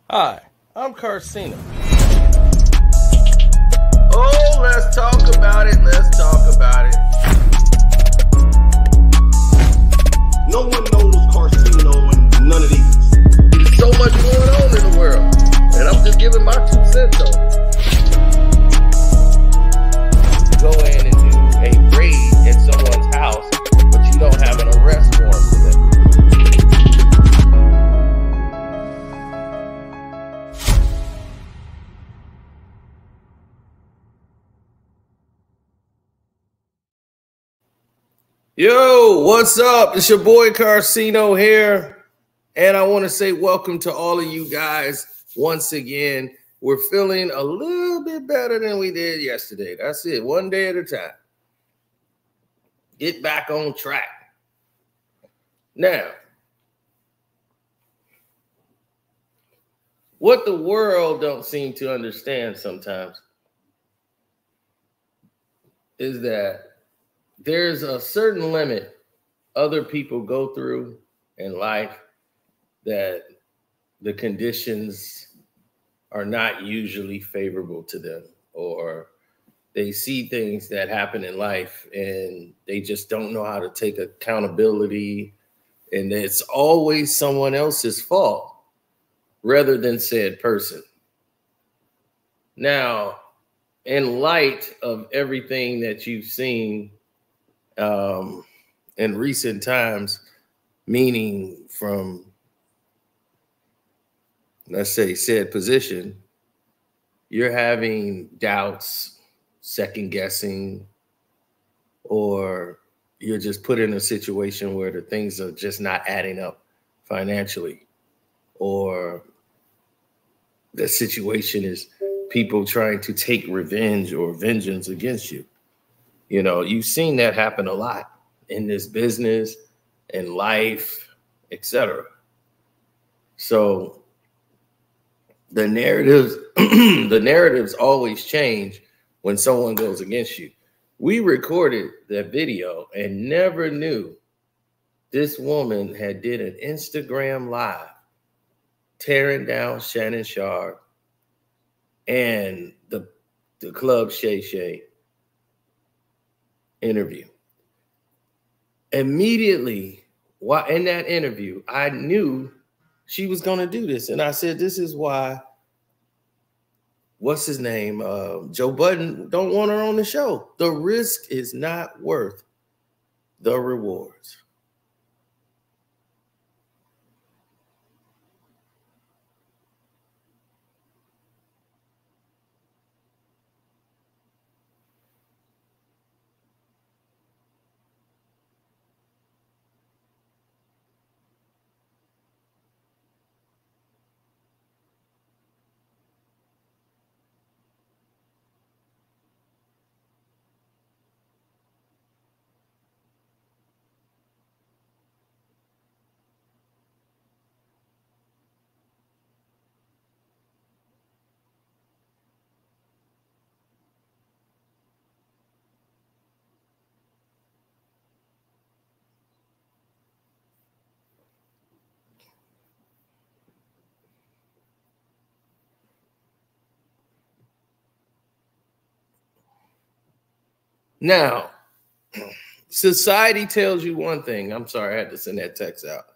Hi, I'm KARCENO. Oh, let's talk about it. Let's talk about it. No one knows KARCENO and none of these. There's so much going on in the world. And I'm just giving my 2 cents on it. Go in and do a raid at someone's house, but you don't have an arrest warrant for them. Yo, what's up? It's your boy KARCENO here. And I want to say welcome to all of you guys once again. We're feeling a little bit better than we did yesterday. That's it. One day at a time. Get back on track. Now, what the world don't seem to understand sometimes is that there's a certain limit other people go through in life that the conditions are not usually favorable to them, or they see things that happen in life and they just don't know how to take accountability, and it's always someone else's fault rather than said person. Now, in light of everything that you've seen in recent times, meaning from, let's say, said position, you're having doubts, second guessing, or you're just put in a situation where the things are just not adding up financially, or the situation is people trying to take revenge or vengeance against you. You know, you've seen that happen a lot in this business, in life, etc. So the narratives, the narratives always change when someone goes against you. We recorded that video and never knew this woman had did an Instagram live tearing down Shannon Sharpe and the club Shay interview. Immediately, while in that interview, I knew she was going to do this. And I said, this is why, what's his name? Joe Budden don't want her on the show. The risk is not worth the rewards. Now, society tells you one thing. I'm sorry, I had to send that text out.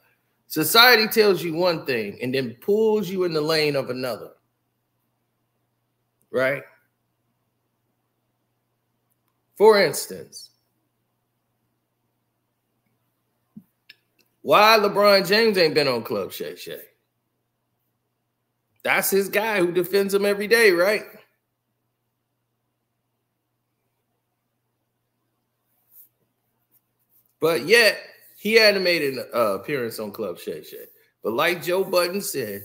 Society tells you one thing and then pulls you in the lane of another, right? For instance, why LeBron James ain't been on Club Shay? That's his guy who defends him every day, right? But yet, he hadn't made an appearance on Club Shay. But like Joe Budden said,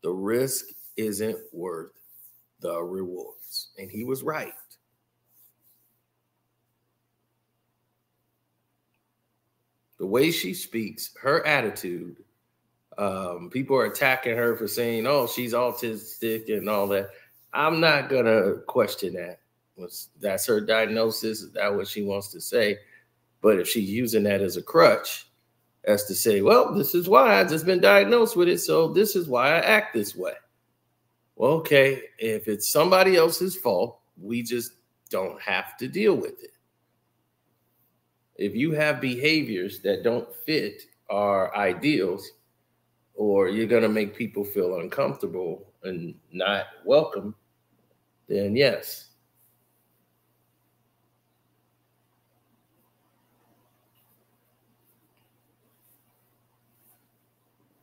the risk isn't worth the rewards. And he was right. The way she speaks, her attitude, people are attacking her for saying, oh, she's autistic and all that. I'm not going to question that. That's her diagnosis. Is that what she wants to say? But if she's using that as a crutch, as to say, well, this is why I've just been diagnosed with it, so this is why I act this way. Well, okay, if it's somebody else's fault, we just don't have to deal with it. If you have behaviors that don't fit our ideals, or you're going to make people feel uncomfortable and not welcome, then yes.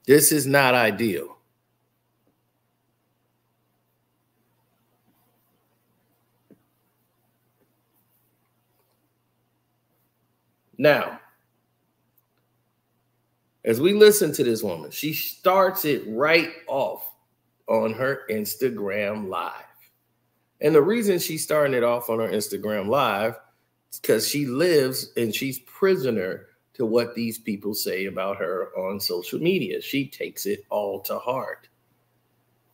This is not ideal. Now, as we listen to this woman, she starts it right off on her Instagram Live. And the reason she's starting it off on her Instagram Live is because she lives and she's prisoner to what these people say about her on social media. She takes it all to heart.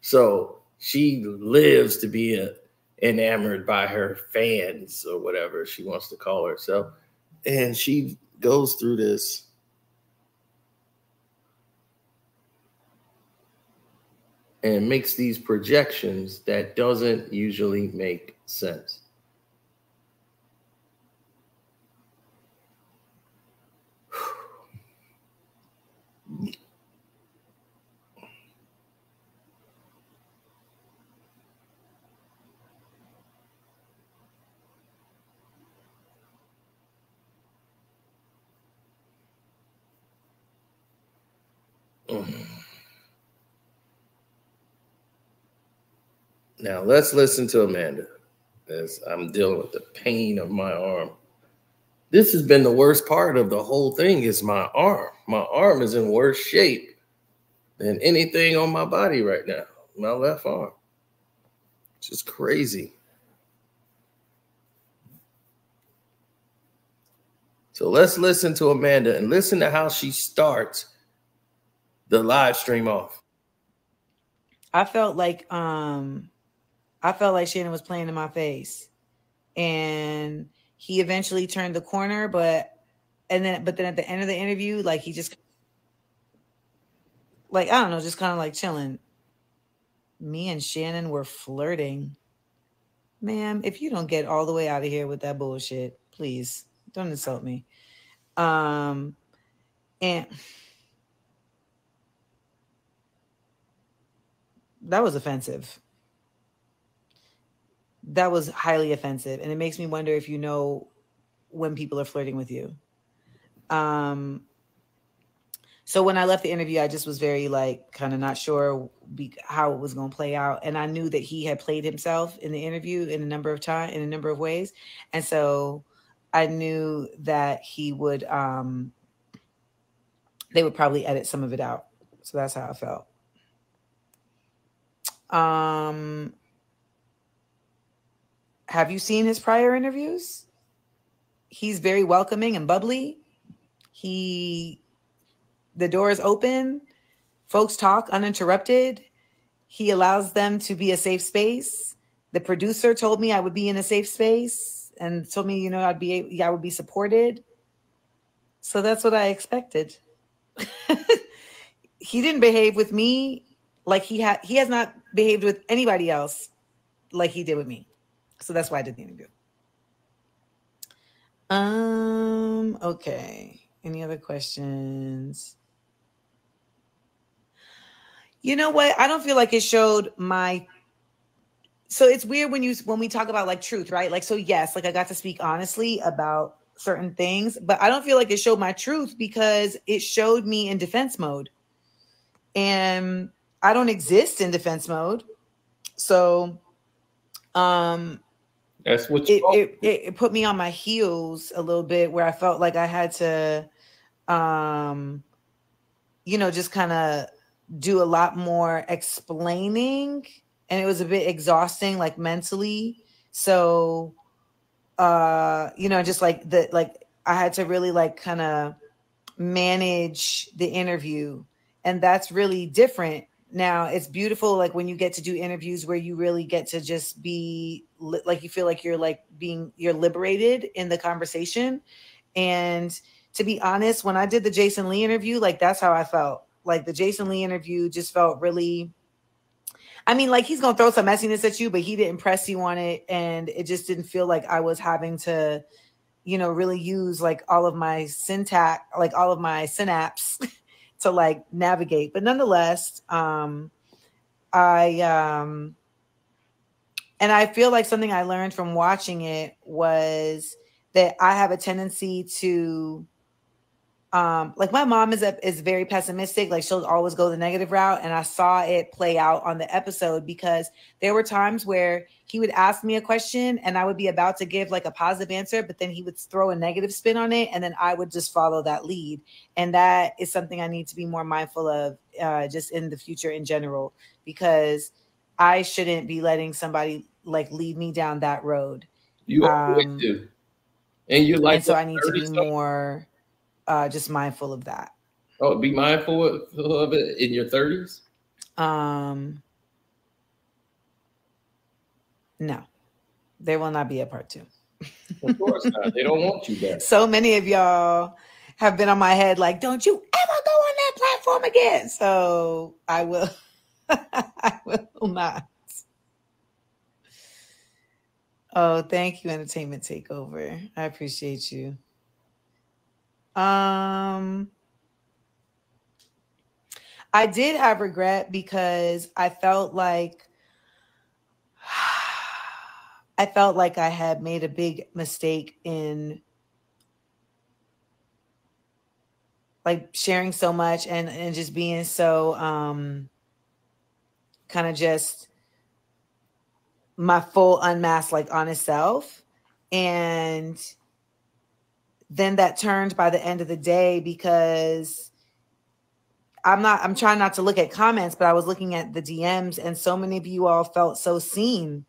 So she lives to be enamored by her fans, or whatever she wants to call herself. And she goes through this and makes these projections that doesn't usually make sense. Now let's listen to Amanda as I'm dealing with the pain of my arm. This has been the worst part of the whole thing is my arm. My arm is in worse shape than anything on my body right now. My left arm. It's just crazy. So let's listen to Amanda and listen to how she starts the live stream off. I felt like Shannon was playing in my face, and he eventually turned the corner, but then at the end of the interview, like he just, like, I don't know, just kind of like chilling. Me and Shannon were flirting. Ma'am, if you don't get all the way out of here with that bullshit, please don't insult me. And that was offensive. That was highly offensive. And it makes me wonder if you know when people are flirting with you. So when I left the interview, I just was very like kind of not sure how it was going to play out. And I knew that he had played himself in the interview in a number of times, in a number of ways. And so I knew that he would, they would probably edit some of it out. So that's how I felt. Have you seen his prior interviews? He's very welcoming and bubbly. The door is open. Folks talk uninterrupted. He allows them to be a safe space. The producer told me I would be in a safe space and told me, I would be supported. So that's what I expected. He didn't behave with me like he has not behaved with anybody else like he did with me. So that's why I did the interview. Okay. Any other questions? You know what? I don't feel like it showed so it's weird when we talk about like truth, right? Like, so yes, like I got to speak honestly about certain things, but I don't feel like it showed my truth because it showed me in defense mode. And I don't exist in defense mode. So, that's what it put me on my heels a little bit where I felt like I had to, just kind of do a lot more explaining, and it was a bit exhausting, like mentally. So, just like I had to really like kind of manage the interview, and that's really different. Now it's beautiful, like when you get to do interviews where you really get to just be like, you feel like you're liberated in the conversation. And to be honest, when I did the Jason Lee interview, like that's how I felt. Like the Jason Lee interview just felt really, I mean, like he's going to throw some messiness at you, but he didn't press you on it. And it just didn't feel like I was having to, you know, really use like all of my syntax, like all of my synapse to like navigate. But nonetheless, and I feel like something I learned from watching it was that I have a tendency to, like my mom is very pessimistic. Like she'll always go the negative route. And I saw it play out on the episode because there were times where he would ask me a question and I would be about to give like a positive answer, but then he would throw a negative spin on it. And then I would just follow that lead. And that is something I need to be more mindful of just in the future in general, because I shouldn't be letting somebody like lead me down that road. You always do. And you like, and so I need to be more just mindful of that. Oh, be mindful of it in your 30s? No, there will not be a part 2. Of course not. They don't want you back. So many of y'all have been on my head like, don't you ever go on that platform again. So I will, I will not. Oh, thank you, Entertainment Takeover. I appreciate you. I did have regret because I felt like I had made a big mistake in like sharing so much and just being so kind of just my full unmasked, like honest self. And then that turned by the end of the day because I'm trying not to look at comments, but I was looking at the DMs and so many of you all felt so seen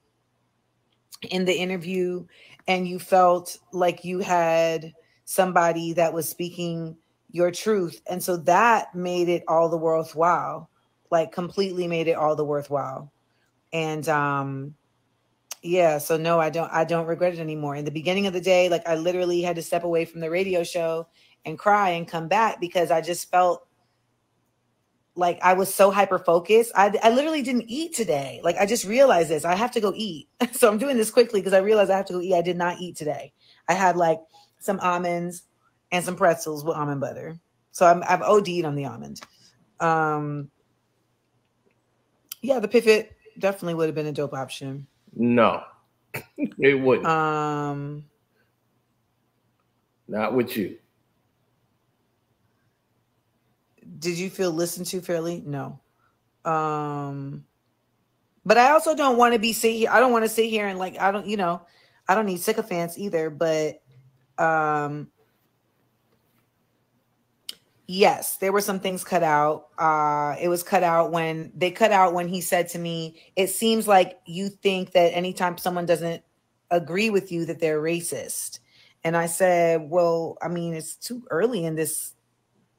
in the interview and you felt like you had somebody that was speaking your truth. And so that made it all the worthwhile, like completely made it all the worthwhile. And, yeah, so no, I don't regret it anymore. In the beginning of the day, like I literally had to step away from the radio show and cry and come back because I just felt like I was so hyper focused. I literally didn't eat today. Like I just realized this. I have to go eat. So I'm doing this quickly because I realized I have to go eat. I did not eat today. I had like some almonds and some pretzels with almond butter. So I've OD'd on the almond. Yeah, the pivot definitely would have been a dope option. No, it wouldn't. Not with you. Did you feel listened to fairly? No. But I also don't want to sit here. I don't want to sit here and like, I don't need sycophants either, but yes, there were some things cut out. It was cut out when he said to me, it seems like you think that anytime someone doesn't agree with you that they're racist. And I said, well, I mean, it's too early in this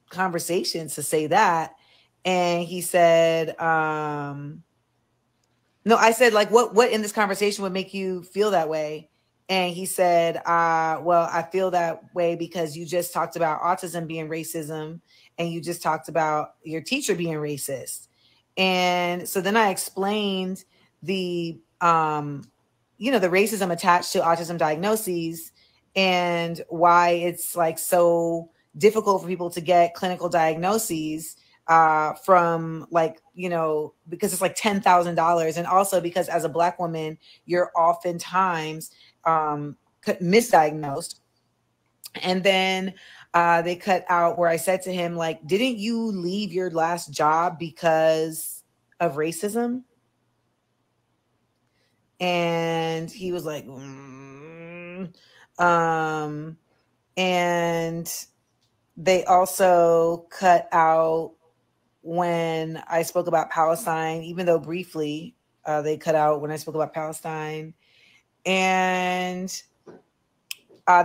conversation to say that. And he said, no, I said, like, what in this conversation would make you feel that way? And he said, well, I feel that way because you just talked about autism being racism and you just talked about your teacher being racist. And so then I explained the racism attached to autism diagnoses and why it's like so difficult for people to get clinical diagnoses from like, because it's like $10,000. And also because as a Black woman, you're oftentimes misdiagnosed. And then they cut out where I said to him, like, didn't you leave your last job because of racism? And he was like, and they also cut out when I spoke about Palestine, even though briefly they cut out when I spoke about Palestine. And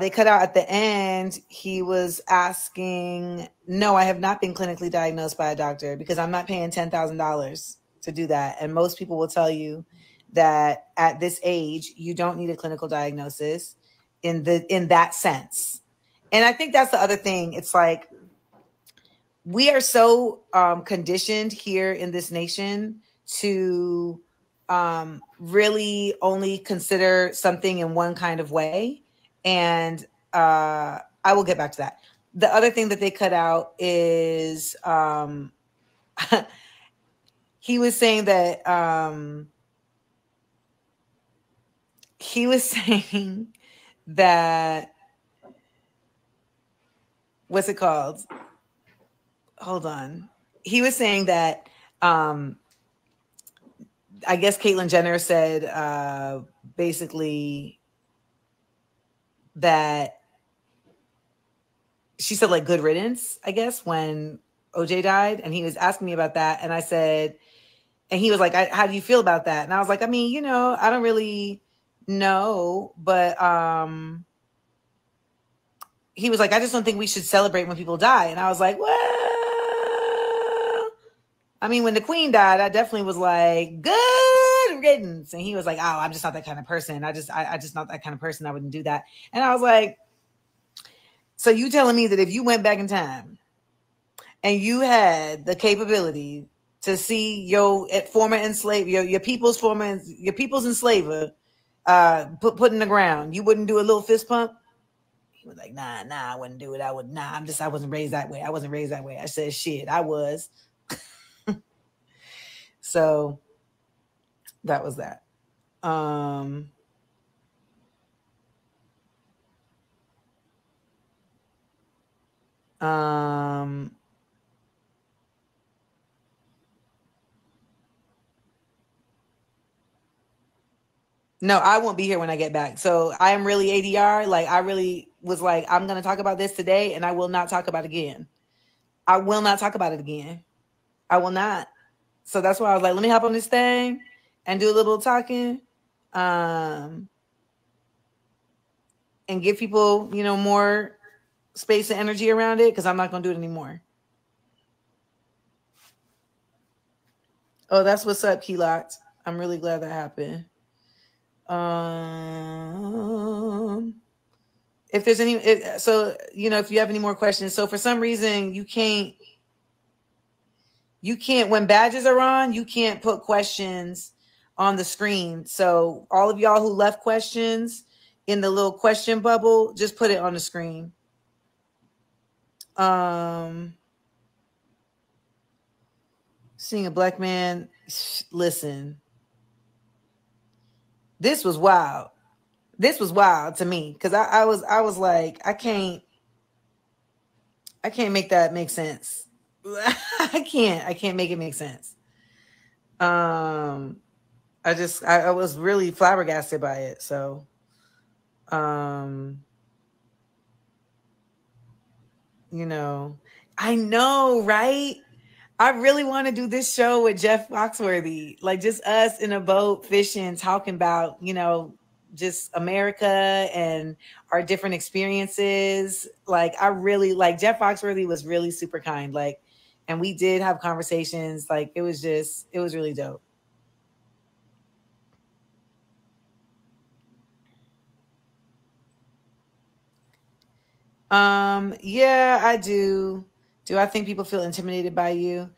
they cut out at the end, he was asking, no, I have not been clinically diagnosed by a doctor because I'm not paying $10,000 to do that. And most people will tell you that at this age, you don't need a clinical diagnosis in that sense. And I think that's the other thing. It's like we are so conditioned here in this nation to really only consider something in one kind of way. And I will get back to that. The other thing that they cut out is he was saying that what's it called? Hold on. He was saying that I guess Caitlyn Jenner said basically that she said like good riddance, I guess, when OJ died. And he was asking me about that. And I said, and he was like, how do you feel about that? And I was like, I mean, you know, I don't really know, but he was like, I just don't think we should celebrate when people die. And I was like, well, I mean, when the Queen died, I definitely was like, good riddance. And he was like, oh, I'm just not that kind of person. I just not that kind of person. I wouldn't do that. And I was like, so you telling me that if you went back in time and you had the capability to see your former enslaved, your people's enslaver put in the ground, you wouldn't do a little fist pump? He was like, nah, I wouldn't do it. I wasn't raised that way. I said, shit, I was. So that was that. No, I won't be here when I get back. So I am really ADR. Like I really was like, I'm going to talk about this today and I will not talk about it again. I will not talk about it again. I will not. So that's why I was like, let me hop on this thing and do a little talking. And give people, you know, more space and energy around it, because I'm not going to do it anymore. Oh, that's what's up, Keylot. I'm really glad that happened. If there's any, so, you know, if you have any more questions. So for some reason, you can't, when badges are on, you can't put questions on the screen. So all of y'all who left questions in the little question bubble, just put it on the screen. Seeing a black man, listen, this was wild. This was wild to me, because I was like, I can't make that make sense. I can't make it make sense. I was really flabbergasted by it. So, you know, I know, right? I really want to do this show with Jeff Foxworthy, like just us in a boat fishing, talking about, you know, just America and our different experiences. Like I really like Jeff Foxworthy was really super kind. Like, and we did have conversations. Like it was really dope. Yeah, I do. Do I think people feel intimidated by you?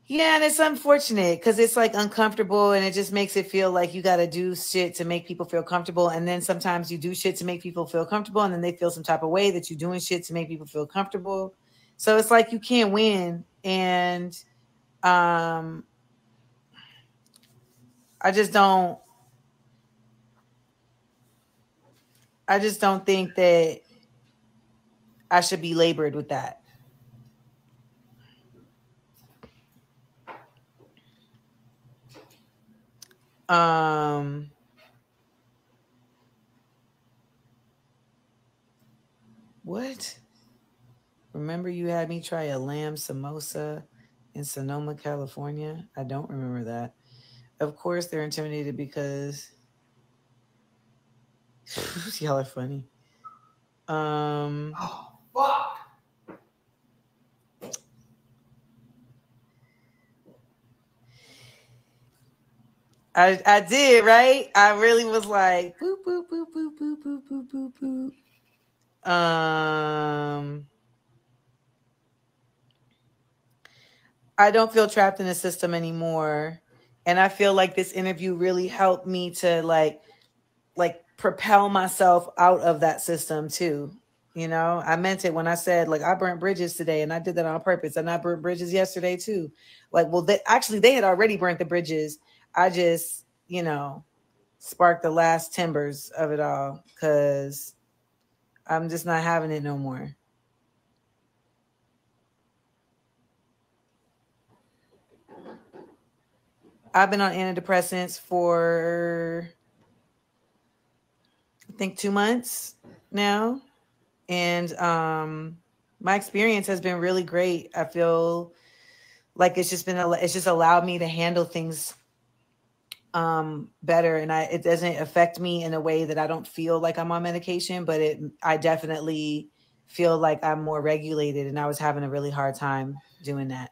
Yeah, and it's unfortunate because it's like uncomfortable and it just makes it feel like you got to do shit to make people feel comfortable. And then sometimes you do shit to make people feel comfortable and then they feel some type of way that you're doing shit to make people feel comfortable. So it's like you can't win. And I just don't think that I should be labored with that. What? Remember you had me try a lamb samosa in Sonoma, California? I don't remember that. Of course they're intimidated because y'all are funny. Oh, fuck. I did, right? I really was like, boop, boop, boop, boop, boop, boop, boop, boop, boop. I don't feel trapped in the system anymore. And I feel like this interview really helped me to like propel myself out of that system too. You know, I meant it when I said like I burnt bridges today, and I did that on purpose. And I burnt bridges yesterday too. Like, well, they had already burnt the bridges. I just, you know, sparked the last timbers of it all because I'm just not having it no more. I've been on antidepressants for I think 2 months now. And my experience has been really great. I feel like it's just allowed me to handle things better, and it doesn't affect me in a way that I don't feel like I'm on medication, but I definitely feel like I'm more regulated, and I was having a really hard time doing that.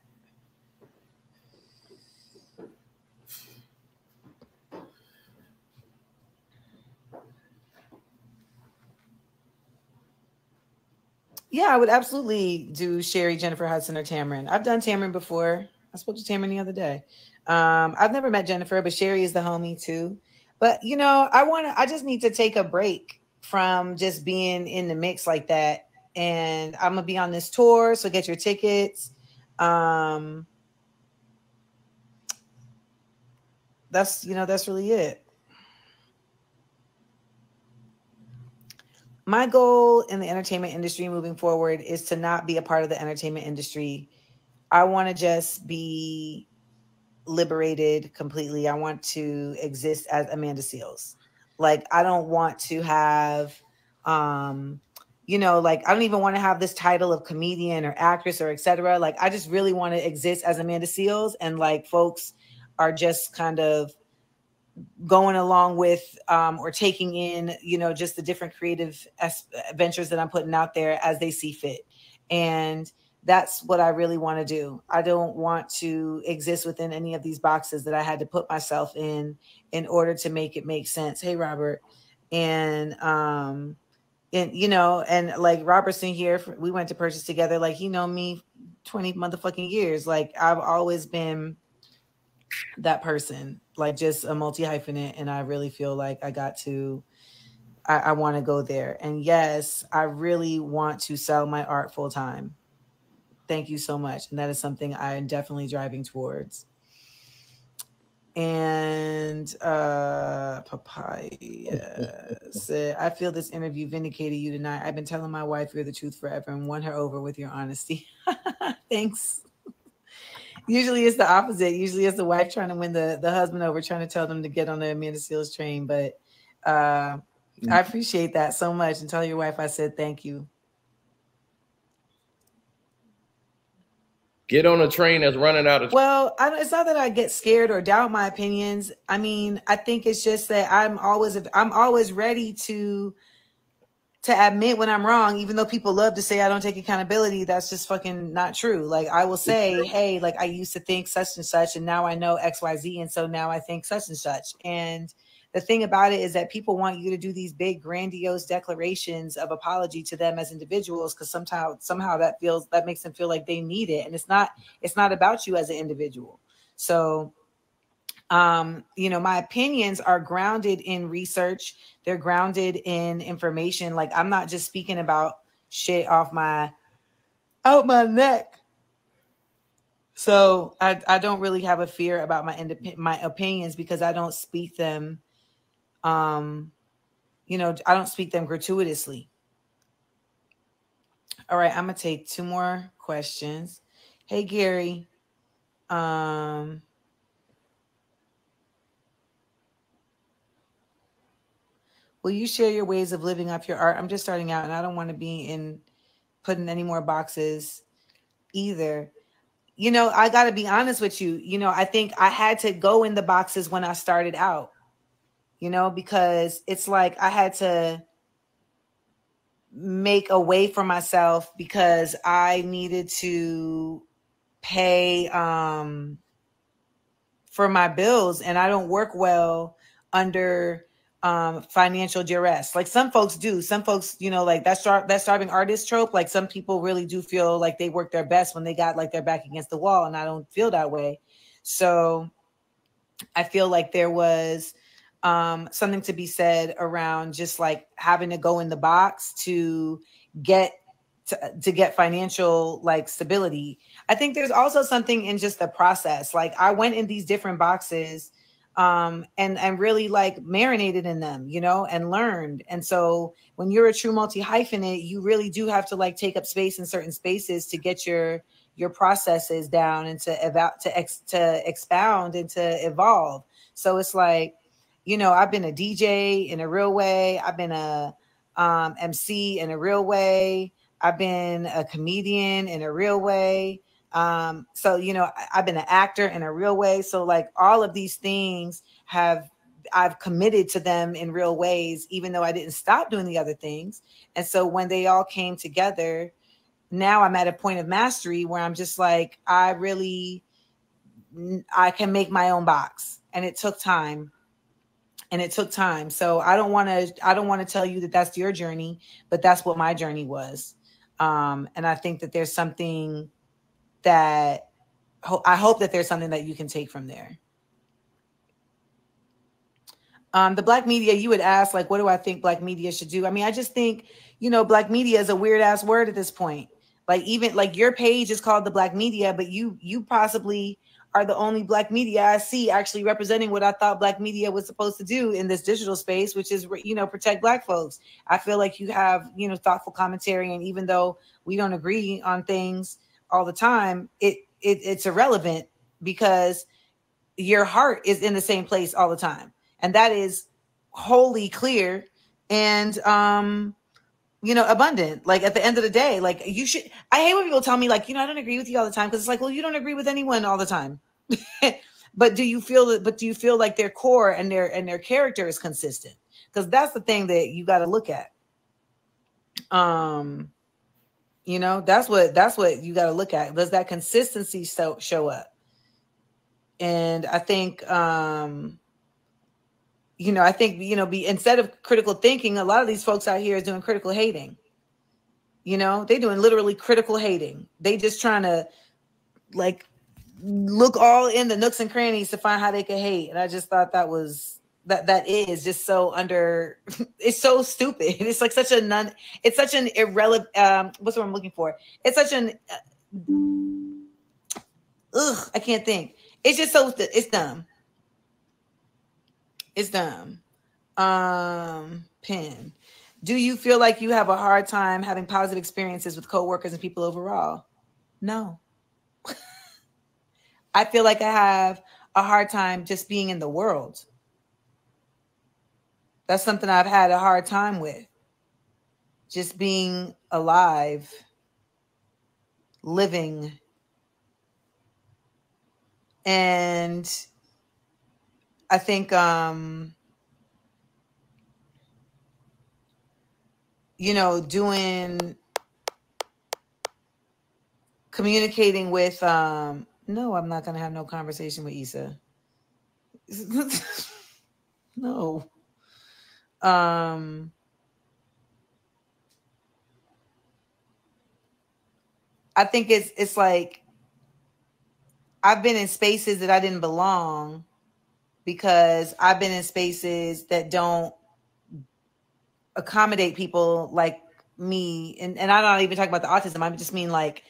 Yeah, I would absolutely do Sherry, Jennifer Hudson, or Tamron. I've done Tamron before. I spoke to Tamron the other day. I've never met Jennifer, but Sherry is the homie too. But you know, I just need to take a break from just being in the mix like that. And I'm gonna be on this tour, so get your tickets. That's really it. My goal in the entertainment industry moving forward is to not be a part of the entertainment industry. I want to just be liberated completely. I want to exist as Amanda Seales. Like, I don't want to have, like, I don't even want to have this title of comedian or actress or etc. Like, I just really want to exist as Amanda Seales, and like folks are just kind of going along with or taking in, just the different creative ventures that I'm putting out there as they see fit. And that's what I really want to do. I don't want to exist within any of these boxes that I had to put myself in order to make it make sense. Hey, Robert. And like Robertson here, we went to Purchase together. Like, he know me 20 motherfucking years. Like, I've always been that person, like just a multi-hyphenate, and I really feel like I want to go there. And yes, I really want to sell my art full time. Thank you so much. And that is something I am definitely driving towards. And Papaya said, I feel this interview vindicated you tonight. I've been telling my wife you're the truth forever and won her over with your honesty. Thanks. Usually it's the opposite. Usually it's the wife trying to win the husband over, trying to tell them to get on the Amanda Seales train. But I appreciate that so much. And tell your wife I said thank you. Get on a train that's running out of. Well, it's not that I get scared or doubt my opinions. I mean, I think it's just that I'm always ready to admit when I'm wrong, even though people love to say I don't take accountability. That's just fucking not true. Like, I will say, hey, like, I used to think such and such, and now I know XYZ, and so now I think such and such. And the thing about it is that people want you to do these big, grandiose declarations of apology to them as individuals, because somehow that makes them feel like they need it, and it's not about you as an individual. So my opinions are grounded in research. They're grounded in information. Like, I'm not just speaking about shit out my neck. So I don't really have a fear about my opinions, because I don't speak them. I don't speak them gratuitously. All right, I'm gonna take 2 more questions. Hey, Gary. Will you share your ways of living off your art? I'm just starting out, and I don't want to be putting any more boxes either. I got to be honest with you. I think I had to go in the boxes when I started out, because it's like I had to make a way for myself, because I needed to pay for my bills, and I don't work well under financial duress. Like some folks do. Some folks, you know, like that starving artist trope. Like some people really do feel like they work their best when they got like their back against the wall, and I don't feel that way. So I feel like there was something to be said around just like having to go in the box to get to get financial like stability. I think there's also something in just the process. Like I went in these different boxes and really like marinated in them, you know, and learned. And so when you're a true multi-hyphenate, you really do have to like take up space in certain spaces to get your processes down and to expound and to evolve. So it's like, you know, I've been a DJ in a real way. I've been a MC in a real way. I've been a comedian in a real way. So, you know, I've been an actor in a real way. So like all of these things I've committed to them in real ways, even though I didn't stop doing the other things. And so when they all came together, now I'm at a point of mastery where I'm just like, I can make my own box. And it took time. So I don't want to tell you that that's your journey, but that's what my journey was. And I think that there's something that I hope that there's something that you can take from there. The Black media, you would ask, like, what do I think Black media should do? I mean, I just think, you know, Black media is a weird ass word at this point. Like even like your page is called the Black media, but you possibly are the only Black media I see actually representing what I thought Black media was supposed to do in this digital space, which is, you know, protect Black folks. I feel like you have, you know, thoughtful commentary. And even though we don't agree on things all the time, it's irrelevant because your heart is in the same place all the time. And that is wholly clear and, you know, abundant. Like at the end of the day, like you should, I hate when people tell me like, you know, I don't agree with you all the time. Cause it's like, well, you don't agree with anyone all the time. But do you feel like their core and their character is consistent? Cause that's the thing that you got to look at. You know, that's what you got to look at. Does that consistency show up? And I think, you know, instead of critical thinking, a lot of these folks out here is doing critical hating. You know, they doing literally critical hating. They just trying to like look all in the nooks and crannies to find how they can hate. And I just thought that is just so it's so stupid. It's like such an irrelevant, what's what I'm looking for? It's such an, I can't think. It's just it's dumb. It's dumb. Pin. Do you feel like you have a hard time having positive experiences with coworkers and people overall? No. I feel like I have a hard time just being in the world. That's something I've had a hard time with. Just being alive, living. And I think, you know, communicating with, no, I'm not going to have no conversation with Issa. No. I think it's like, I've been in spaces that I didn't belong because I've been in spaces that don't accommodate people like me. And I'm not even talking about the autism. I just mean like,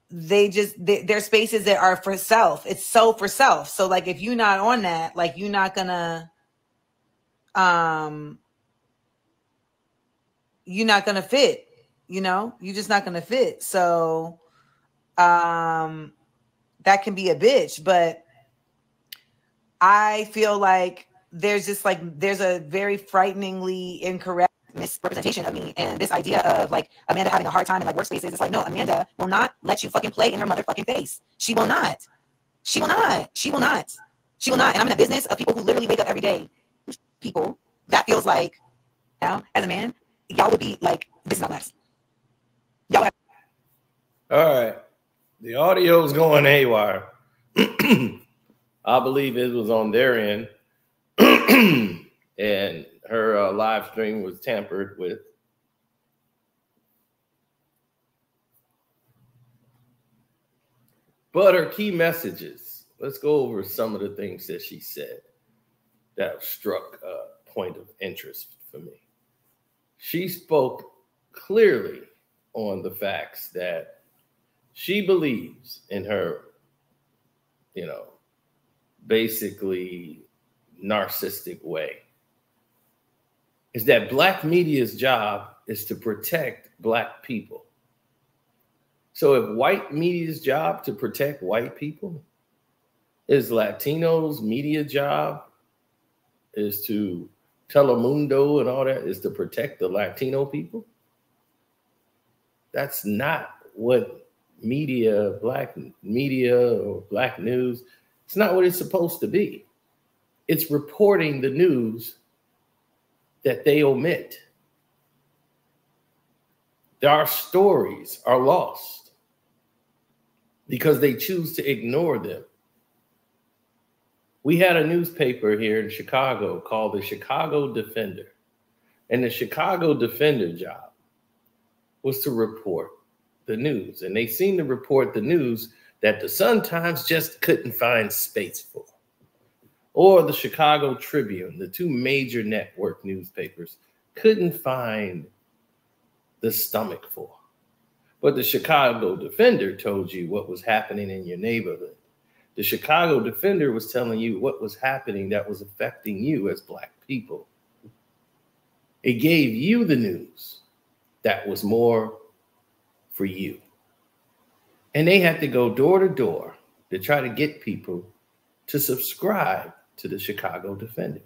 they're spaces that are for self. It's so for self. So like, if you're not on that, like you're not gonna fit, you know, you're just not gonna fit. So, that can be a bitch, but I feel like there's a very frighteningly incorrect misrepresentation of me, and this idea of like Amanda having a hard time in like workspaces. It's like, no, Amanda will not let you fucking play in her motherfucking face. She will not. She will not. She will not. She will not. And I'm in a business of people who literally wake up every day. People, that feels like, now as a man, y'all would be like, this is not last. Y'all have. All right. The audio's going haywire. I believe it was on their end. and her live stream was tampered with. But her key messages, let's go over some of the things that she said that struck a point of interest for me. She spoke clearly on the facts that she believes in her, basically narcissistic way, is that Black media's job is to protect Black people. So if white media's job to protect white people, is Latinos' media job is to Telemundo and all that is to protect the Latino people? That's not what media, Black media or Black news, it's not what it's supposed to be. It's reporting the news that they omit. Our stories are lost because they choose to ignore them. We had a newspaper here in Chicago called the Chicago Defender. And the Chicago Defender job was to report the news. And they seemed to report the news that the Sun-Times just couldn't find space for. Or the Chicago Tribune, the two major network newspapers, couldn't find the stomach for. But the Chicago Defender told you what was happening in your neighborhood. The Chicago Defender was telling you what was happening that was affecting you as Black people. It gave you the news that was more for you. And they had to go door to door to try to get people to subscribe to the Chicago Defender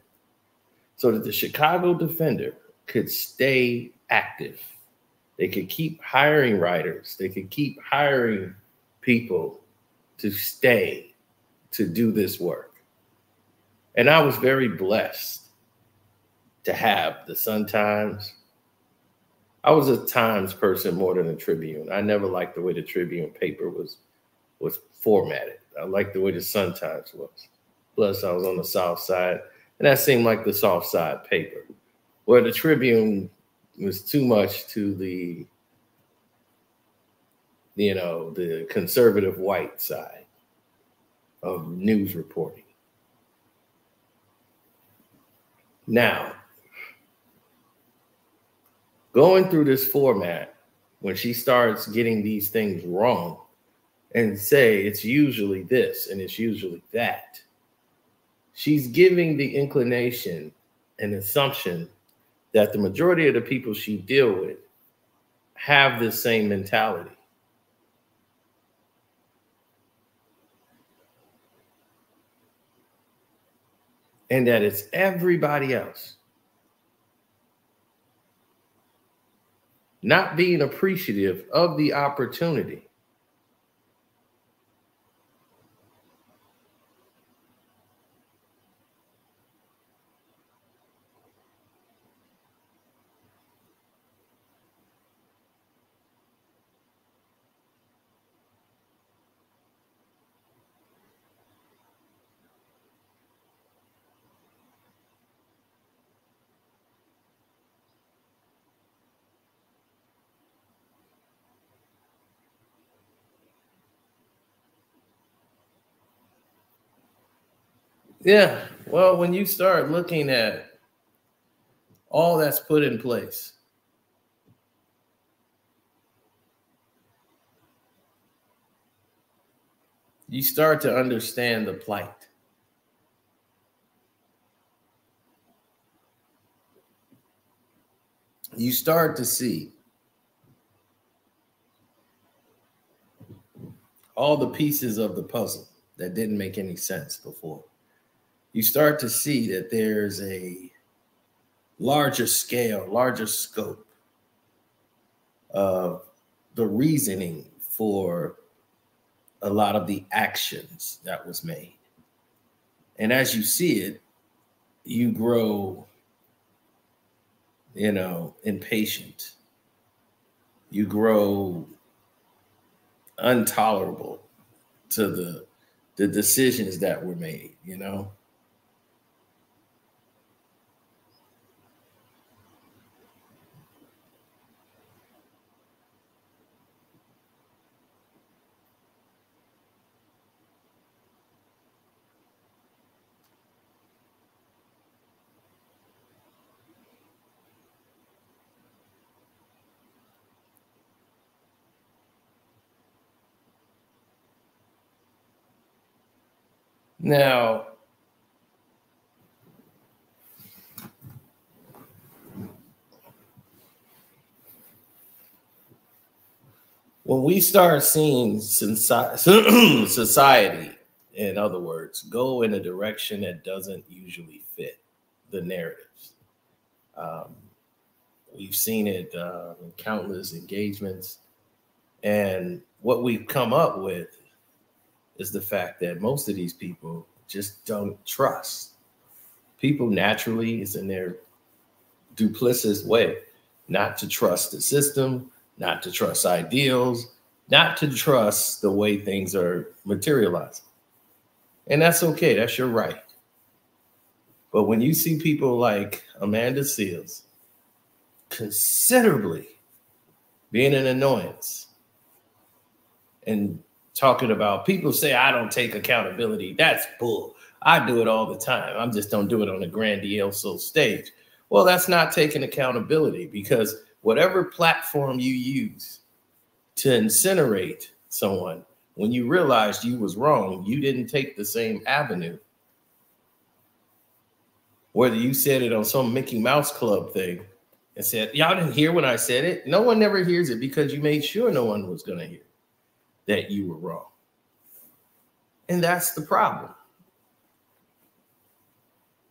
so that the Chicago Defender could stay active. They could keep hiring writers. They could keep hiring people to stay to do this work. And I was very blessed to have the Sun-Times. I was a Times person more than a Tribune. I never liked the way the Tribune paper was formatted. I liked the way the Sun-Times was. Plus, I was on the South Side, and that seemed like the South Side paper, where the Tribune was too much to the, the conservative white side of news reporting. Now, going through this format, when she starts getting these things wrong and say it's usually this and it's usually that, she's giving the inclination and assumption that the majority of the people she deal with have this same mentality. And that it's everybody else not being appreciative of the opportunity Yeah, well, when you start looking at all that's put in place, you start to understand the plight. You start to see all the pieces of the puzzle that didn't make any sense before. You start to see that there's a larger scale, larger scope of the reasoning for a lot of the actions that was made. And as you see it, you grow, impatient. You grow intolerable to the decisions that were made, Now, when we start seeing society, in other words, go in a direction that doesn't usually fit the narratives, we've seen it in countless engagements. And what we've come up with is the fact that most of these people just don't trust. People naturally, is in their duplicitous way, not to trust the system, not to trust ideals, not to trust the way things are materializing. And that's okay, that's your right. But when you see people like Amanda Seals considerably being an annoyance and talking about, people say, I don't take accountability. That's bull. I do it all the time. I just don't do it on a grandiose stage. Well, that's not taking accountability, because whatever platform you use to incinerate someone, when you realized you was wrong, you didn't take the same avenue. Whether you said it on some Mickey Mouse Club thing and said, y'all didn't hear when I said it. No one ever hears it because you made sure no one was going to hear that you were wrong. And that's the problem.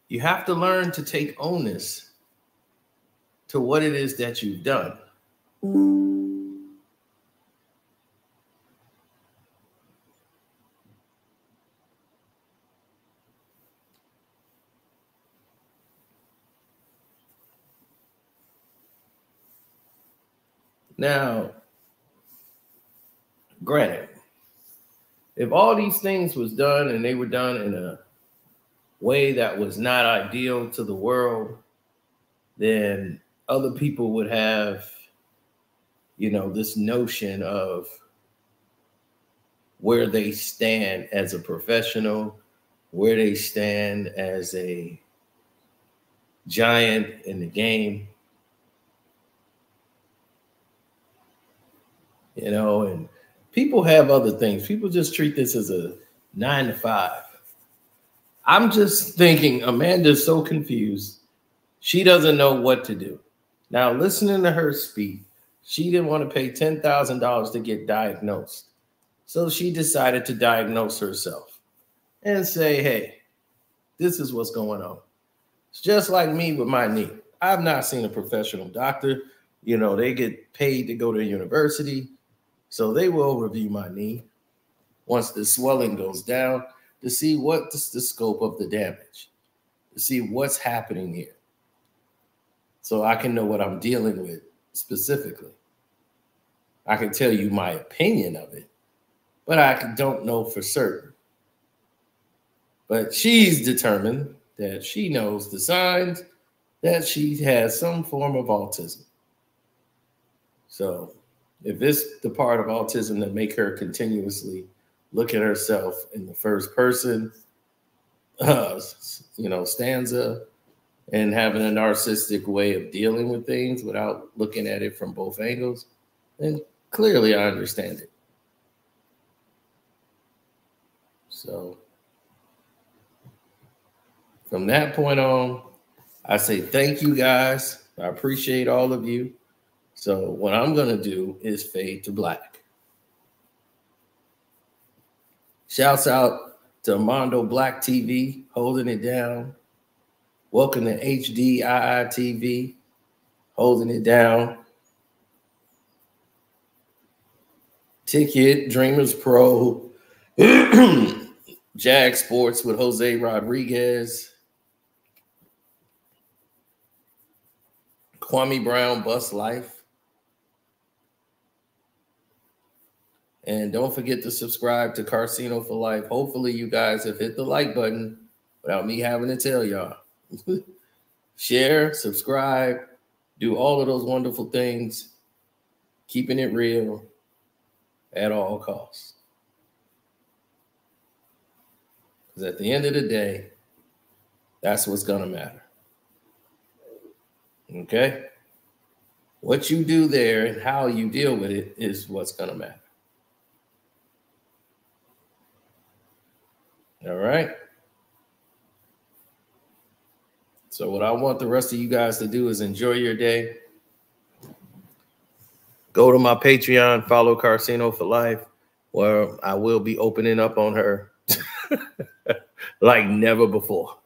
You have to learn to take onus to what it is that you've done. Now, granted, if all these things was done and they were done in a way that was not ideal to the world, then other people would have, this notion of where they stand as a professional, where they stand as a giant in the game, and people have other things. People just treat this as a 9 to 5. I'm just thinking Amanda's so confused. She doesn't know what to do. Now, listening to her speak, she didn't want to pay $10,000 to get diagnosed. So she decided to diagnose herself and say, hey, this is what's going on. It's just like me with my knee. I've not seen a professional doctor. They get paid to go to university. So they will review my knee once the swelling goes down to see what's the scope of the damage, to see what's happening here, so I can know what I'm dealing with specifically. I can tell you my opinion of it, but I don't know for certain. But she's determined that she knows the signs that she has some form of autism. So if it's the part of autism that make her continuously look at herself in the first person, stanza, and having a narcissistic way of dealing with things without looking at it from both angles, then clearly I understand it. So from that point on, I say thank you guys. I appreciate all of you. So what I'm going to do is fade to black. Shouts out to Armando Black TV, holding it down. Welcome to HDII TV, holding it down. Ticket, Dreamers Pro, Jag Sports with Jose Rodriguez, Kwame Brown, Bus Life. And don't forget to subscribe to KARCENO for Life. Hopefully you guys have hit the like button without me having to tell y'all. Share, subscribe, do all of those wonderful things, keeping it real at all costs. Because at the end of the day, that's what's going to matter. Okay? What you do there and how you deal with it is what's going to matter. All right. So what I want the rest of you guys to do is enjoy your day. Go to my Patreon, follow KARCENO for life, where I will be opening up on her like never before.